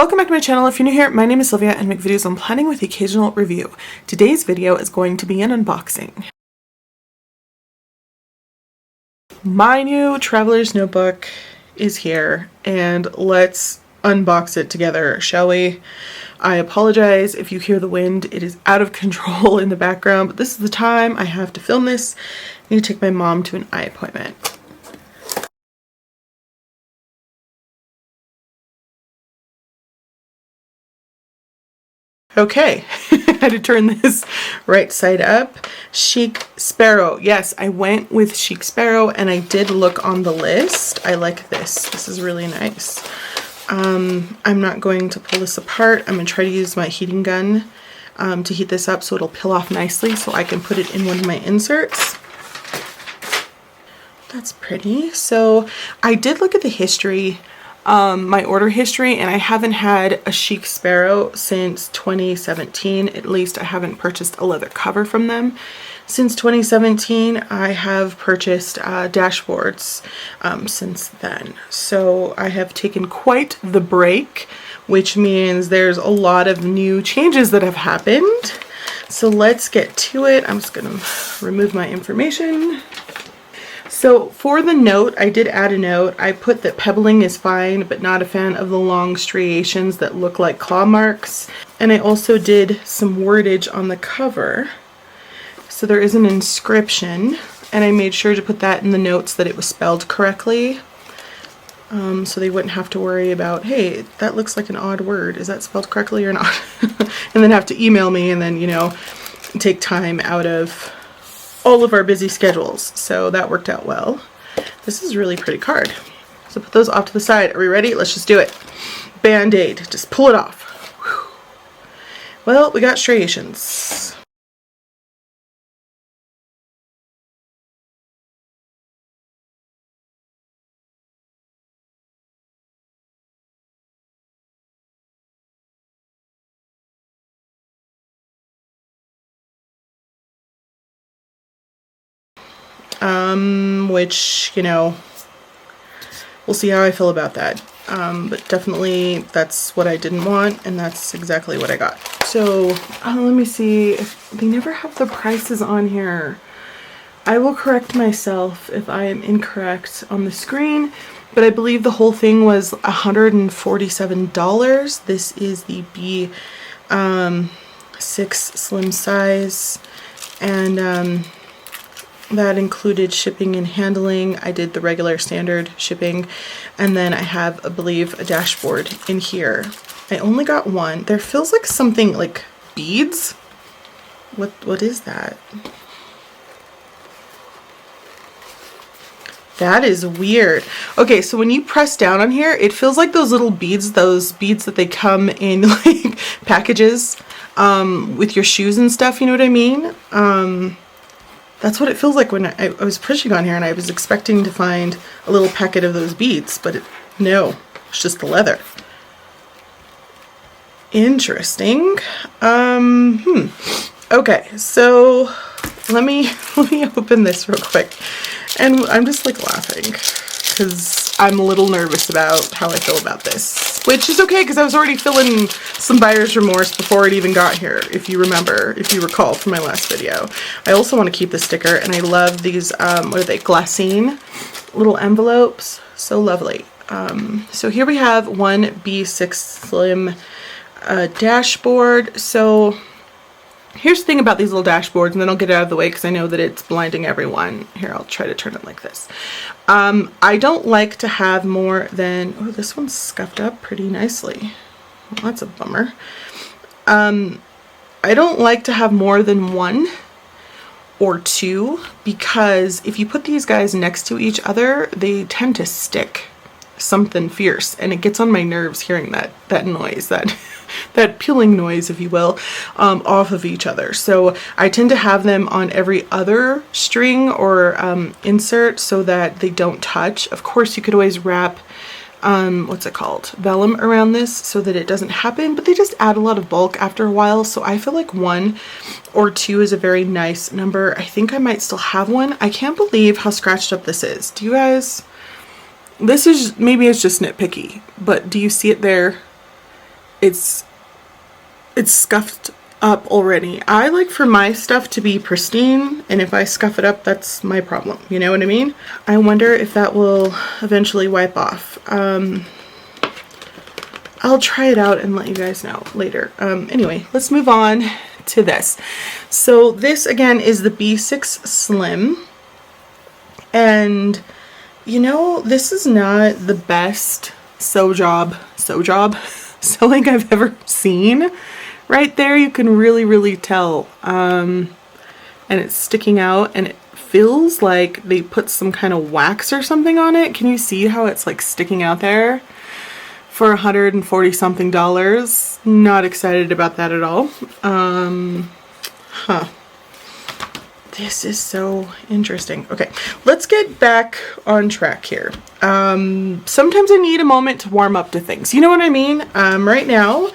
Welcome back to my channel. If you're new here, my name is Sylvia and I make videos on planning with the occasional review. Today's video is going to be an unboxing. My new Traveler's notebook is here and let's unbox it together, shall we? I apologize if you hear the wind. It is out of control in the background, but this is the time I have to film this. I need to take my mom to an eye appointment. Okay, I had to turn this right side up. Chic Sparrow. Yes, I went with Chic Sparrow and I did look on the list. I like this. This is really nice. I'm not going to pull this apart. I'm going to try to use my heating gun to heat this up so it'll peel off nicely so I can put it in one of my inserts. That's pretty. So I did look at the history, my order history, and I haven't had a Chic Sparrow since 2017. At least I haven't purchased a leather cover from them since 2017. I have purchased dashboards since then. So I have taken quite the break, which means there's a lot of new changes that have happened. So let's get to it. I'm just gonna remove my information. So for the note, I did add a note. I put that pebbling is fine, but not a fan of the long striations that look like claw marks. And I also did some wordage on the cover. So there is an inscription, and I made sure to put that in the notes that it was spelled correctly. So they wouldn't have to worry about, hey, that looks like an odd word. Is that spelled correctly or not? And then have to email me and then, you know, take time out of all of our busy schedules. So that worked out well. This is a really pretty card. So put those off to the side. Are we ready? Let's just do it. Band-Aid. Just pull it off. Whew. Well, we got striations. Which, you know, we'll see how I feel about that. But definitely that's what I didn't want, and that's exactly what I got. So let me see if they never have the prices on here. I will correct myself if I am incorrect on the screen, but I believe the whole thing was $147. This is the B6 slim size, and that included shipping and handling. I did the regular standard shipping, and then I have, I believe, a dashboard in here. I only got one. There feels like something like beads. What is that? That is weird. Okay, so when you press down on here, it feels like those little beads, those beads that they come in like packages with your shoes and stuff, you know what I mean? That's what it feels like when I was pushing on here, and I was expecting to find a little packet of those beads, but no, it's just the leather. Interesting. Okay, so let me open this real quick, and I'm just like laughing because I'm a little nervous about how I feel about this, which is okay because I was already feeling some buyer's remorse before it even got here, if you remember, if you recall from my last video. I also want to keep the sticker, and I love these, what are they, glassine little envelopes. So lovely. So here we have one B6 slim dashboard. So here's the thing about these little dashboards, and then I'll get it out of the way because I know that it's blinding everyone. Here, I'll try to turn it like this. I don't like to have more than, oh, this one's scuffed up pretty nicely. Well, that's a bummer. I don't like to have more than one or two, because if you put these guys next to each other, they tend to stick something fierce, and it gets on my nerves hearing that noise, that peeling noise, if you will, off of each other. So I tend to have them on every other string or insert so that they don't touch. Of course, you could always wrap what's it called, vellum around this so that it doesn't happen, but they just add a lot of bulk after a while. So I feel like 1 or 2 is a very nice number. I think I might still have one. I can't believe how scratched up this is. Do you guys? This is, maybe it's just nitpicky, but do you see it there? it's scuffed up already. I like for my stuff to be pristine, and if I scuff it up, that's my problem. You know what I mean? I wonder if that will eventually wipe off. I'll try it out and let you guys know later. Anyway, let's move on to this. So this again is the B6 Slim, and you know, this is not the best sewing I've ever seen. Right there, you can really tell, and it's sticking out, and it feels like they put some kind of wax or something on it. Can you see how it's like sticking out there for $140 something? Not excited about that at all. This is so interesting. Okay, let's get back on track here. Sometimes I need a moment to warm up to things. You know what I mean? Right now,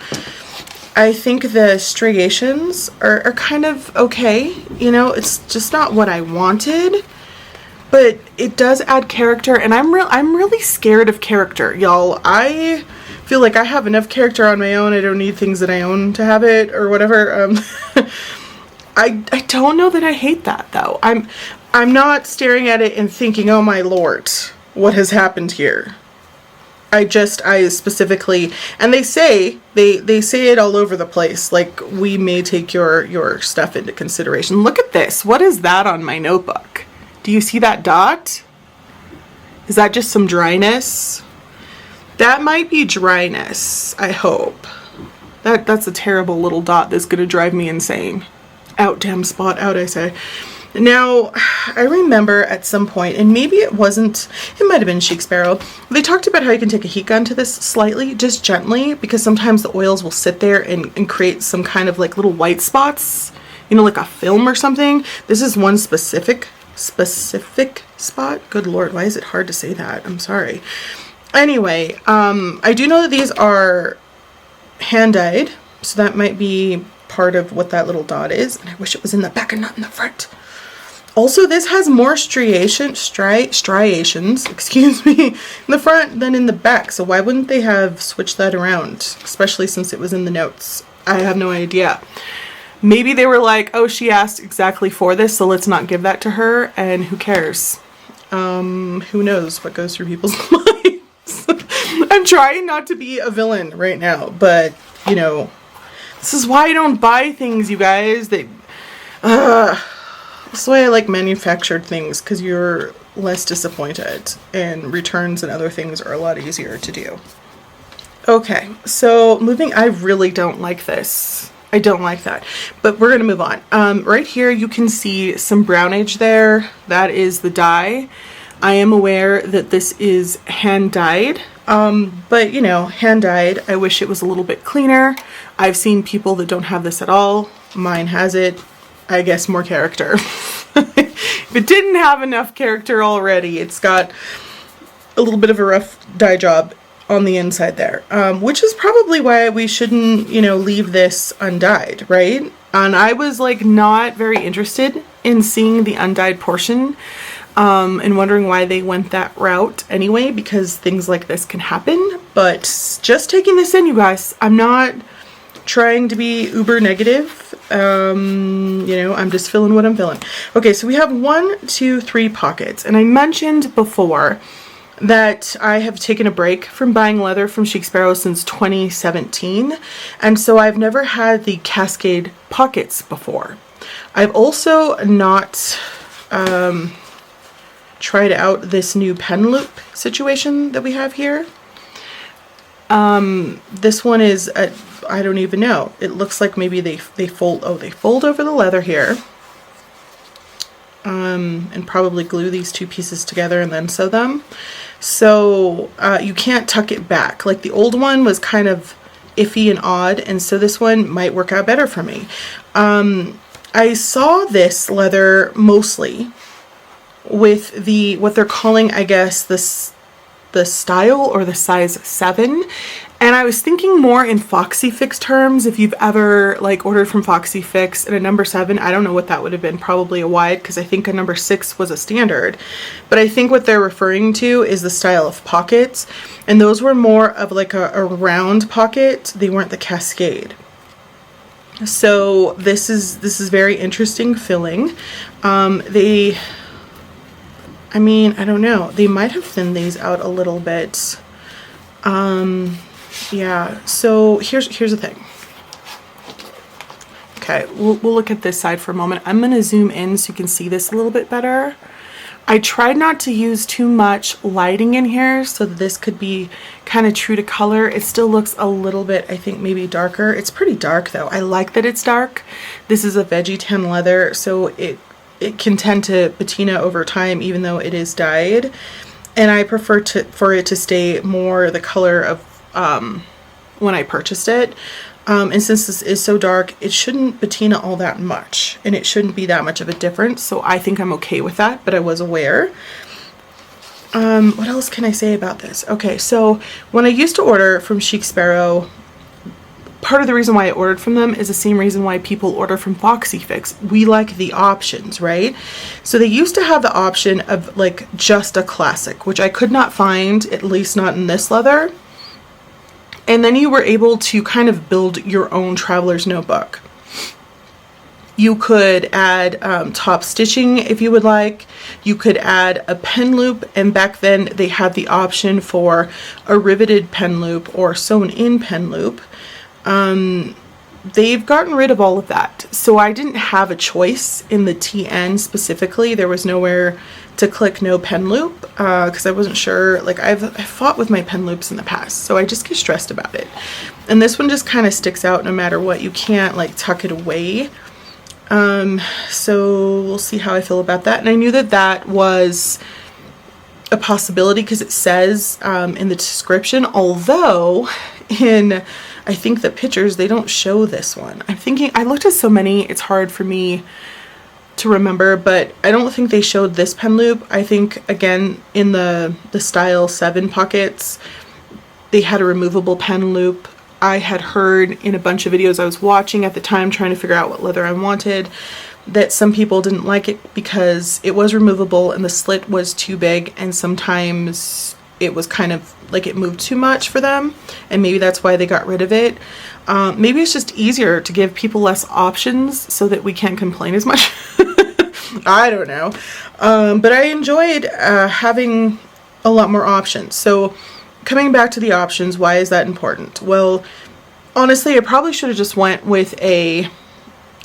I think the striations are kind of okay. You know, it's just not what I wanted, but it does add character, and I'm really scared of character, y'all. I feel like I have enough character on my own. I don't need things that I own to have it or whatever. I don't know that I hate that though. I'm not staring at it and thinking, oh my lord, what has happened here? I specifically, and they say it all over the place, like, we may take your stuff into consideration. Look at this. What is that on my notebook? Do you see that dot? Is that just some dryness? That might be dryness, I hope. That's a terrible little dot that's gonna drive me insane. Out, damn spot out, I say. Now, I remember at some point, and maybe it might have been Chic Sparrow, they talked about how you can take a heat gun to this slightly, just gently, because sometimes the oils will sit there and create some kind of like little white spots, you know, like a film or something. This is one specific spot. Good lord, why is it hard to say that? I'm sorry. Anyway, I do know that these are hand-dyed, so that might be part of what that little dot is, and I wish it was in the back and not in the front. Also, this has more striations, excuse me, in the front than in the back, so why wouldn't they have switched that around, especially since it was in the notes? I have no idea. Maybe they were like, oh, she asked exactly for this, so let's not give that to her, and who cares? Who knows what goes through people's minds? I'm trying not to be a villain right now, but, you know, this is why I don't buy things, you guys. That's why I like manufactured things, because you're less disappointed, and returns and other things are a lot easier to do. Okay, so I really don't like this. I don't like that, but we're gonna move on. Right here you can see some brownage there. That is the dye. I am aware that this is hand dyed, but you know, hand dyed, I wish it was a little bit cleaner. I've seen people that don't have this at all. Mine has it. I guess more character. If it didn't have enough character already, it's got a little bit of a rough dye job on the inside there, which is probably why we shouldn't, you know, leave this undyed, right? And I was like not very interested in seeing the undyed portion, and wondering why they went that route anyway, because things like this can happen. But just taking this in, you guys, I'm not trying to be uber negative. You know, I'm just feeling what I'm feeling. Okay, so we have 1, 2, 3 pockets, and I mentioned before that I have taken a break from buying leather from Chic Sparrow since 2017, and so I've never had the cascade pockets before. I've also not tried out this new pen loop situation that we have here. This one is I don't even know. It looks like maybe they fold over the leather here, and probably glue these two pieces together and then sew them. So you can't tuck it back. Like the old one was kind of iffy and odd, and so this one might work out better for me. I saw this leather mostly with what they're calling, I guess, the the style or the size 7. And I was thinking more in Foxy Fix terms. If you've ever like ordered from Foxy Fix in a number 7, I don't know what that would have been, probably a wide, because I think a number 6 was a standard. But I think what they're referring to is the style of pockets. And those were more of like a round pocket. They weren't the cascade. So this is very interesting filling. I mean, I don't know. They might have thinned these out a little bit. Yeah, so here's the thing. Okay, we'll look at this side for a moment. I'm going to zoom in so you can see this a little bit better. I tried not to use too much lighting in here so that this could be kind of true to color. It still looks a little bit, I think, maybe darker. It's pretty dark though. I like that it's dark. This is a veggie tan leather, so it can tend to patina over time even though it is dyed. And I prefer for it to stay more the color of when I purchased it. And since this is so dark, it shouldn't patina all that much, and it shouldn't be that much of a difference. So I think I'm okay with that, but I was aware. What else can I say about this? Okay, so when I used to order from Chic Sparrow, part of the reason why I ordered from them is the same reason why people order from Foxy Fix. We like the options, right? So they used to have the option of like just a classic, which I could not find, at least not in this leather. And then you were able to kind of build your own Traveler's notebook. You could add top stitching if you would like. You could add a pen loop, and back then they had the option for a riveted pen loop or sewn in pen loop. They've gotten rid of all of that. So I didn't have a choice in the TN specifically. There was nowhere to click no pen loop because I wasn't sure. Like I've fought with my pen loops in the past, so I just get stressed about it. And this one just kind of sticks out no matter what. You can't like tuck it away. So we'll see how I feel about that. And I knew that that was a possibility because it says in the description, although in I think the pictures they don't show this one. I'm thinking I looked at so many, it's hard for me to remember, but I don't think they showed this pen loop. I think again in the style 7 pockets they had a removable pen loop. I had heard in a bunch of videos I was watching at the time trying to figure out what leather I wanted that some people didn't like it because it was removable and the slit was too big, and sometimes it was kind of like it moved too much for them, and maybe that's why they got rid of it. Maybe it's just easier to give people less options so that we can't complain as much. I don't know. But I enjoyed having a lot more options. So coming back to the options, why is that important? Well, honestly, I probably should have just went with a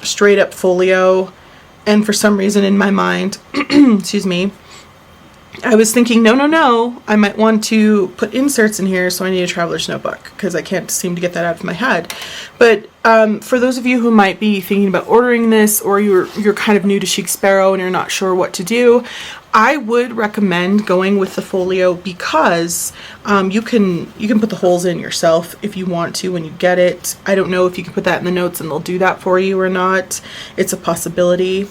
straight up folio, and for some reason in my mind, excuse me, I was thinking, no, I might want to put inserts in here, so I need a Traveler's notebook because I can't seem to get that out of my head. But for those of you who might be thinking about ordering this, or you're kind of new to Chic Sparrow and you're not sure what to do, I would recommend going with the folio because you can put the holes in yourself if you want to when you get it. I don't know if you can put that in the notes and they'll do that for you or not. It's a possibility.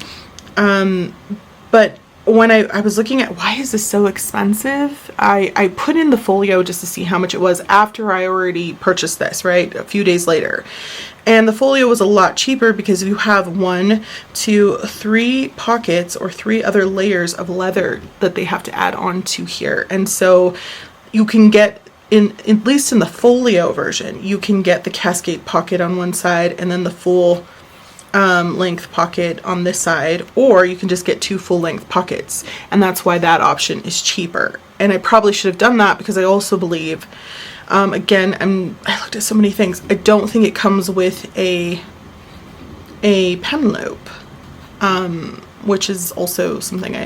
But when I was looking at why is this so expensive, I put in the folio just to see how much it was after I already purchased this, right, a few days later. And the folio was a lot cheaper because you have 1, 2, 3 pockets or 3 other layers of leather that they have to add on to here. And so you can get, at least in the folio version, you can get the cascade pocket on one side and then the full length pocket on this side, or you can just get 2 full-length pockets, and that's why that option is cheaper. And I probably should have done that because I also believe, again, I looked at so many things, I don't think it comes with a pen loop, which is also something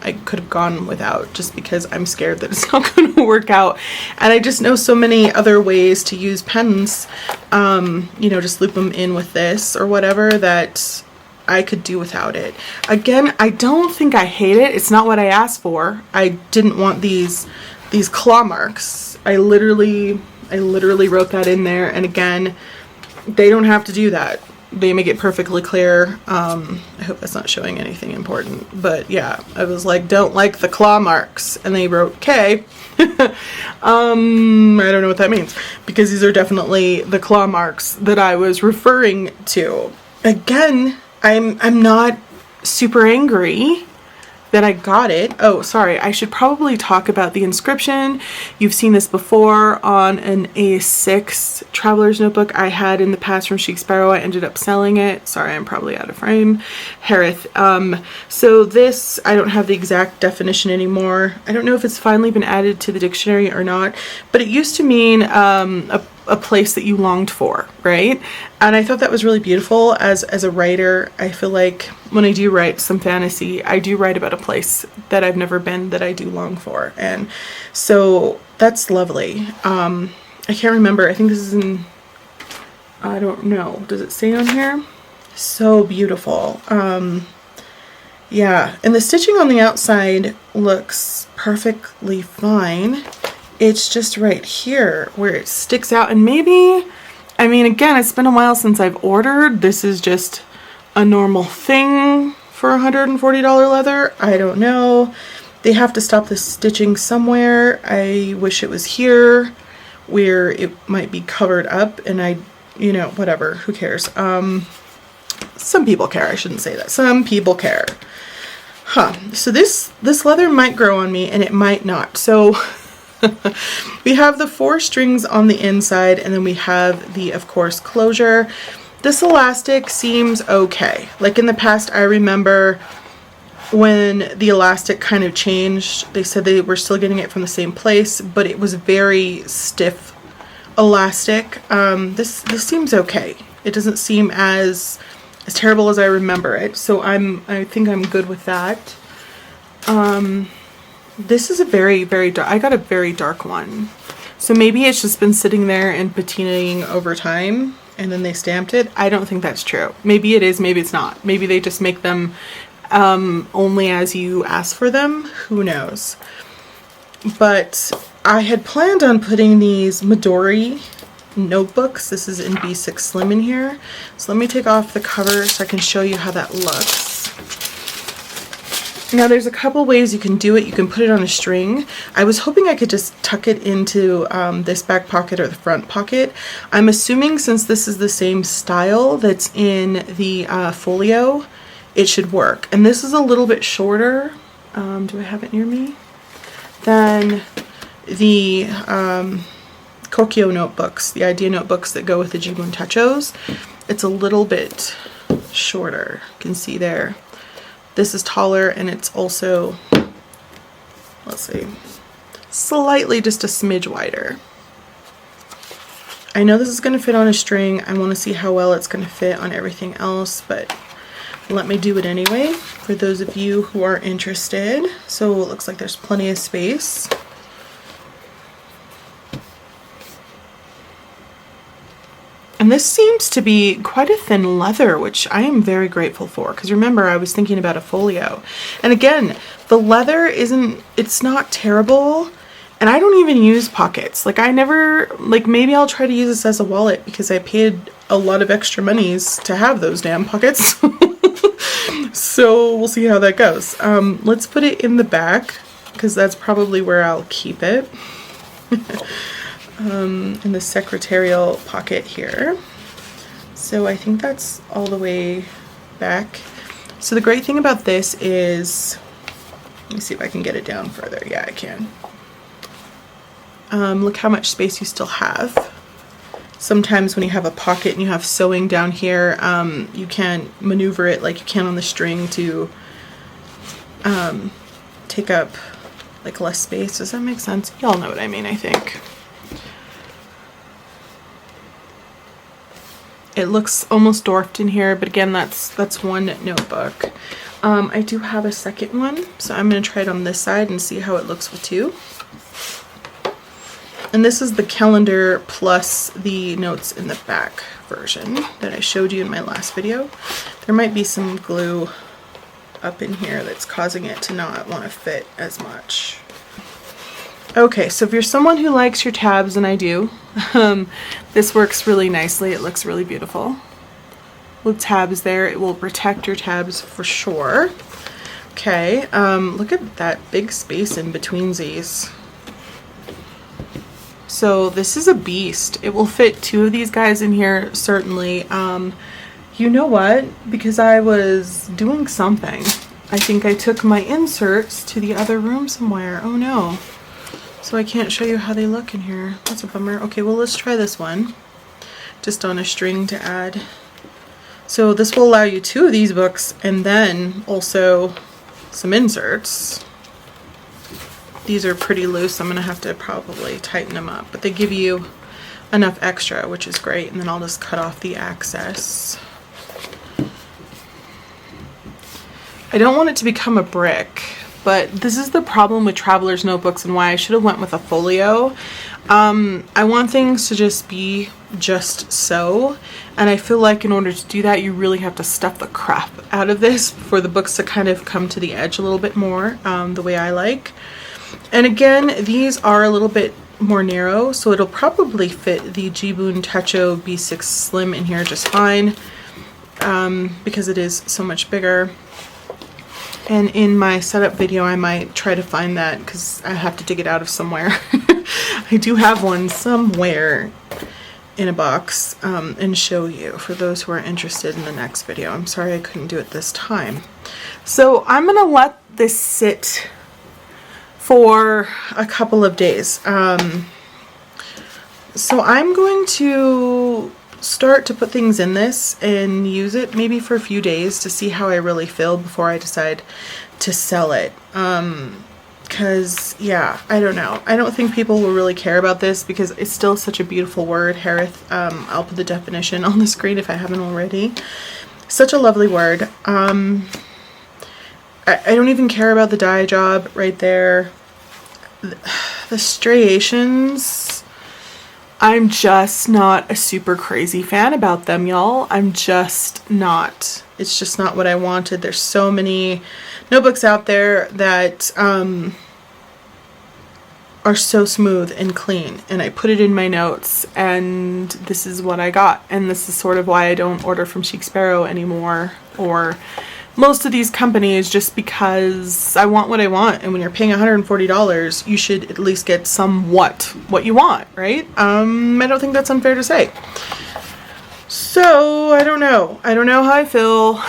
I could have gone without just because I'm scared that it's not going to work out. And I just know so many other ways to use pens, you know, just loop them in with this or whatever, that I could do without it. Again, I don't think I hate it. It's not what I asked for. I didn't want these claw marks. I literally wrote that in there, and again, they don't have to do that. They make it perfectly clear. I hope that's not showing anything important, but yeah, I was like, don't like the claw marks, and they wrote K. I don't know what that means, because these are definitely the claw marks that I was referring to. Again, I'm not super angry that I got it. Oh, sorry, I should probably talk about the inscription. You've seen this before on an A6 Traveler's notebook I had in the past from Chic Sparrow. I ended up selling it. Sorry, I'm probably out of frame. Harith. So this, I don't have the exact definition anymore. I don't know if it's finally been added to the dictionary or not, but it used to mean a place that you longed for, right? And I thought that was really beautiful. As a writer, I feel like when I do write some fantasy, I do write about a place that I've never been that I do long for. And so that's lovely. I can't remember. I think this is in, I don't know. Does it say on here? So beautiful. Yeah. And the stitching on the outside looks perfectly fine. It's just right here where it sticks out, and maybe, I mean, again, it's been a while since I've ordered. This is just a normal thing for $140 leather. I don't know. They have to stop the stitching somewhere. I wish it was here where it might be covered up, and you know, whatever, who cares? Some people care. I shouldn't say that. Some people care. Huh. So this leather might grow on me, and it might not. So we have the 4 strings on the inside, and then we have the, of course, closure. This elastic seems okay. Like in the past, I remember when the elastic kind of changed, they said they were still getting it from the same place, but it was very stiff elastic. This seems okay. It doesn't seem as terrible as I remember it, so I think I'm good with that. This is a very, very dark, I got a very dark one. So maybe it's just been sitting there and patinaing over time and then they stamped it. I don't think that's true. Maybe it is, maybe it's not. Maybe they just make them only as you ask for them. Who knows? But I had planned on putting these Midori notebooks. This is in B6 Slim in here. So let me take off the cover so I can show you how that looks. Now there's a couple ways you can do it. You can put it on a string. I was hoping I could just tuck it into this back pocket or the front pocket. I'm assuming since this is the same style that's in the Folio, it should work. And this is a little bit shorter, do I have it near me, than the Kokyo notebooks, the idea notebooks that go with the Jibun Techos. It's a little bit shorter, you can see there. This is taller, and it's also, let's see, slightly just a smidge wider. I know this is going to fit on a string. I want to see how well it's going to fit on everything else, but let me do it anyway for those of you who are interested. So it looks like there's plenty of space. And this seems to be quite a thin leather, which I am very grateful for, because remember, I was thinking about a Folio. And again, the leather it's not terrible, and I don't even use pockets. Like I never, like maybe I'll try to use this as a wallet because I paid a lot of extra monies to have those damn pockets. So we'll see how that goes. Let's put it in the back because that's probably where I'll keep it. In the secretarial pocket here. So I think that's all the way back. So the great thing about this is, let me see if I can get it down further. Yeah, I can. Look how much space you still have. Sometimes when you have a pocket and you have sewing down here, you can't maneuver it like you can on the string to take up like less space. Does that make sense? Y'all know what I mean, I think. It looks almost dwarfed in here, but again, that's one notebook. I do have a second one, so I'm going to try it on this side and see how it looks with 2. And this is the calendar plus the notes in the back version that I showed you in my last video. There might be some glue up in here that's causing it to not want to fit as much. Okay, so if you're someone who likes your tabs, and I do, this works really nicely. It looks really beautiful. with tabs there. It will protect your tabs for sure. Okay, look at that big space in between these. So this is a beast. It will fit 2 of these guys in here, certainly. You know what? Because I was doing something, I think I took my inserts to the other room somewhere. Oh no. So I can't show you how they look in here. That's a bummer. Okay, well let's try this one. Just on a string to add. So this will allow you 2 of these books and then also some inserts. These are pretty loose. I'm gonna have to probably tighten them up, but they give you enough extra, which is great. And then I'll just cut off the excess. I don't want it to become a brick, but this is the problem with Traveler's notebooks and why I should have went with a folio. I want things to just be just so, and I feel like in order to do that you really have to stuff the crap out of this for the books to kind of come to the edge a little bit more, the way I like. And again, these are a little bit more narrow, so it'll probably fit the Jibun Techo B6 Slim in here just fine, because it is so much bigger. And in my setup video I might try to find that because I have to dig it out of somewhere. I do have one somewhere in a box, and show you for those who are interested in the next video. I'm sorry I couldn't do it this time. So I'm gonna let this sit for a couple of days. So I'm going to start to put things in this and use it maybe for a few days to see how I really feel before I decide to sell it. Because yeah, I don't know. I don't think people will really care about this because it's still such a beautiful word, Harith. I'll put the definition on the screen if I haven't already. Such a lovely word. I don't even care about the dye job right there. The striations, I'm just not a super crazy fan about them, y'all. I'm just not. It's just not what I wanted. There's so many notebooks out there that are so smooth and clean, and I put it in my notes and this is what I got. And this is sort of why I don't order from Chic Sparrow anymore, or most of these companies, just because I want what I want, and when you're paying $140 you should at least get somewhat what you want, right? I don't think that's unfair to say. So I don't know how I feel.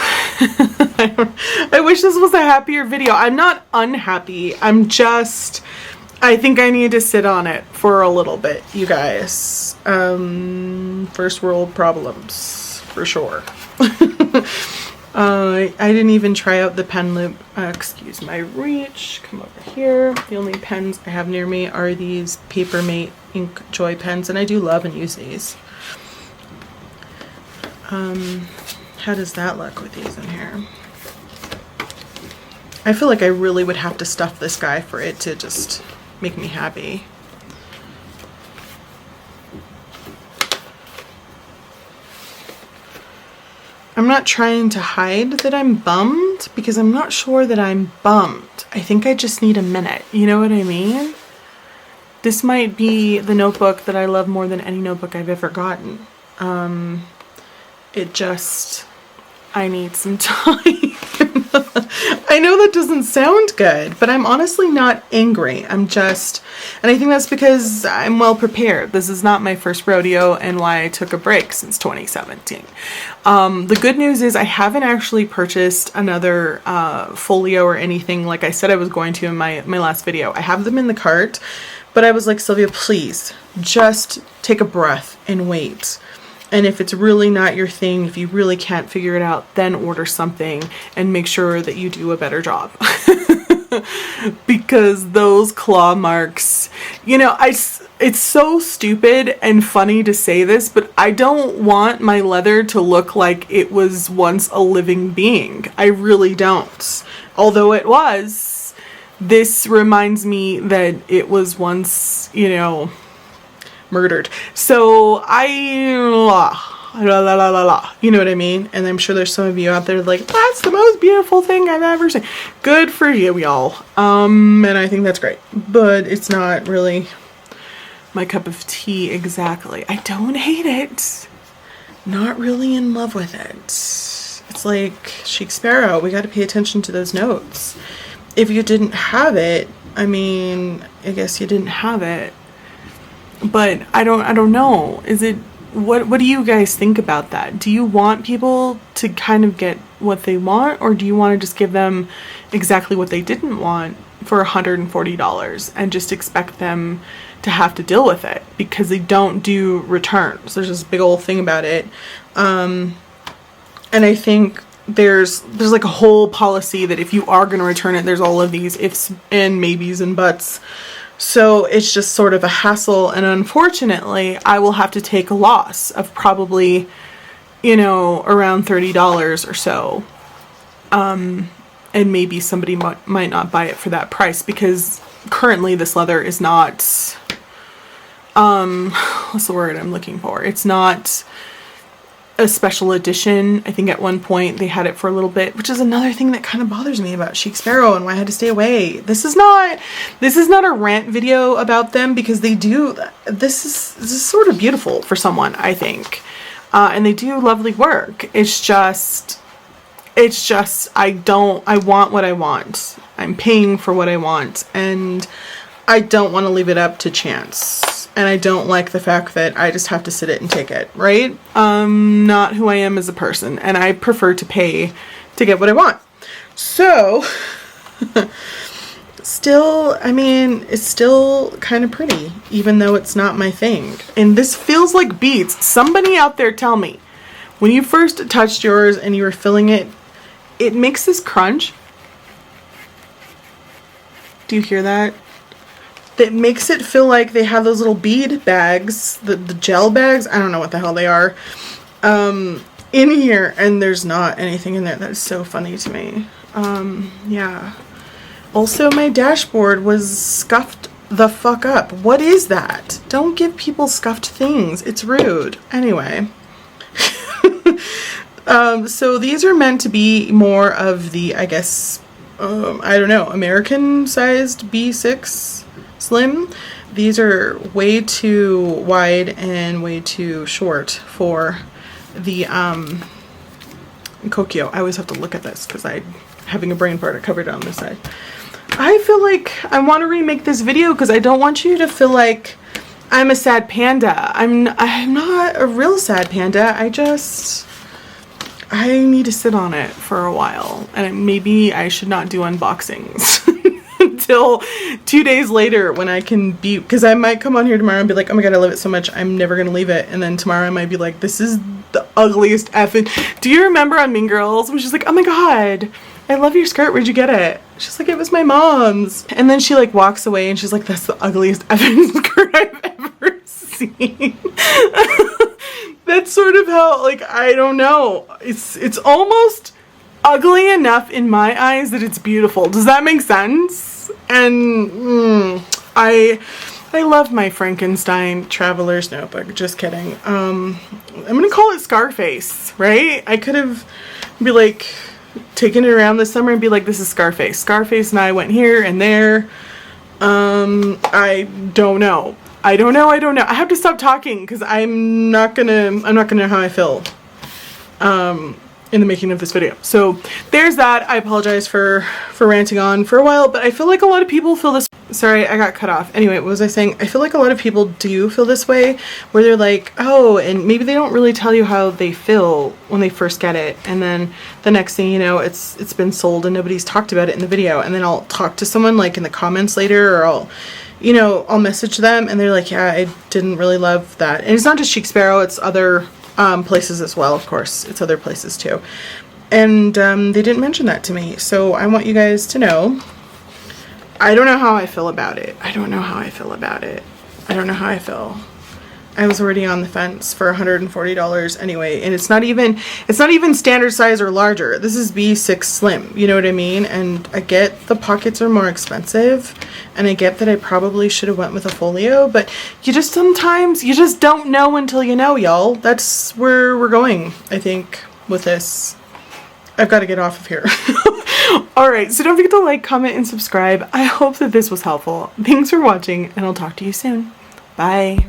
I wish this was a happier video. I'm not unhappy, I think I need to sit on it for a little bit, you guys. First world problems for sure. I didn't even try out the pen loop. Excuse my reach. Come over here. The only pens I have near me are these Papermate Ink Joy pens, and I do love and use these. How does that look with these in here? I feel like I really would have to stuff this guy for it to just make me happy. I'm not trying to hide that I'm bummed because I'm not sure that I'm bummed. I think I just need a minute. You know what I mean? This might be the notebook that I love more than any notebook I've ever gotten. I need some time. I know that doesn't sound good, but I'm honestly not angry. And I think that's because I'm well prepared. This is not my first rodeo and why I took a break since 2017. The good news is I haven't actually purchased another folio or anything like I said I was going to in my last video. I have them in the cart, but I was like, Sylvia, please just take a breath and wait. And if it's really not your thing, if you really can't figure it out, then order something and make sure that you do a better job. Because those claw marks, you know, it's so stupid and funny to say this, but I don't want my leather to look like it was once a living being. I really don't. Although it was, this reminds me that it was once, you know, murdered. So you know what I mean? And I'm sure there's some of you out there like, that's the most beautiful thing I've ever seen. Good for you, y'all. And I think that's great, but it's not really my cup of tea exactly. I don't hate it. not really in love with it. It's like Chic Sparrow, we got to pay attention to those notes. If you didn't have it, I mean, I guess you didn't have it. But I don't know. Is it, what do you guys think about that? Do you want people to kind of get what they want, or do you want to just give them exactly what they didn't want for $140 and just expect them to have to deal with it because they don't do returns? There's this big old thing about it. And I think there's like a whole policy that if you are going to return it, there's all of these ifs and maybes and buts. So it's just sort of a hassle, and unfortunately I will have to take a loss of probably, you know, around $30 or so. And maybe somebody might not buy it for that price because currently this leather is not, what's the word I'm looking for? It's not a special edition. I think at one point they had it for a little bit, which is another thing that kind of bothers me about Chic Sparrow and why I had to stay away. This is not a rant video about them, because they do, this is sort of beautiful for someone, I think. And they do lovely work. It's just, I want what I want. I'm paying for what I want, and I don't want to leave it up to chance. And I don't like the fact that I just have to sit it and take it, right? Not who I am as a person, and I prefer to pay to get what I want. So, still, I mean, it's still kind of pretty, even though it's not my thing. And this feels like beads. Somebody out there tell me, when you first touched yours and you were filling it, it makes this crunch. Do you hear that? That makes it feel like they have those little bead bags, the gel bags, I don't know what the hell they are, in here, and there's not anything in there. That is so funny to me. Yeah. Also, my dashboard was scuffed the fuck up. What is that? Don't give people scuffed things. It's rude. Anyway. So these are meant to be more of the, I guess, I don't know, American-sized B6 Slim. These are way too wide and way too short for the Kokio. I always have to look at this because I'm having a brain fart. I covered it on this side. I feel like I want to remake this video because I don't want you to feel like I'm a sad panda. I'm not a real sad panda. I need to sit on it for a while, and maybe I should not do unboxings until 2 days later when I can be, because I might come on here tomorrow and be like, oh my god, I love it so much, I'm never gonna leave it. And then tomorrow I might be like, this is the ugliest effing. Do you remember on Mean Girls when she's like, oh my god, I love your skirt, where'd you get it? She's like, it was my mom's. And then she like walks away and she's like, that's the ugliest effing skirt I've ever seen. That's sort of how, like, I don't know. It's almost ugly enough in my eyes that it's beautiful. Does that make sense? And I love my Frankenstein Traveler's notebook. Just kidding. I'm gonna call it Scarface, right? I could have be like taken it around this summer and be like, this is Scarface. Scarface and I went here and there. I don't know. I don't know. I have to stop talking because I'm not gonna know how I feel in the making of this video. So there's that. I apologize for ranting on for a while, but I feel like a lot of people feel this. Sorry, I got cut off. Anyway, what was I saying? I feel like a lot of people do feel this way, where they're like, oh, and maybe they don't really tell you how they feel when they first get it, and then the next thing you know, it's been sold and nobody's talked about it in the video, and then I'll talk to someone like in the comments later, or I'll message them and they're like, yeah, I didn't really love that. And it's not just Chic Sparrow, it's other places as well, of course. It's other places too. And they didn't mention that to me. So I want you guys to know, I don't know how I feel about it. I don't know how I feel. I was already on the fence for $140 anyway, and it's not even standard size or larger. This is B6 Slim, you know what I mean? And I get the pockets are more expensive, and I get that I probably should have went with a Folio, but sometimes you just don't know until you know, y'all. That's where we're going, I think, with this. I've got to get off of here. Alright, so don't forget to like, comment, and subscribe. I hope that this was helpful. Thanks for watching, and I'll talk to you soon. Bye.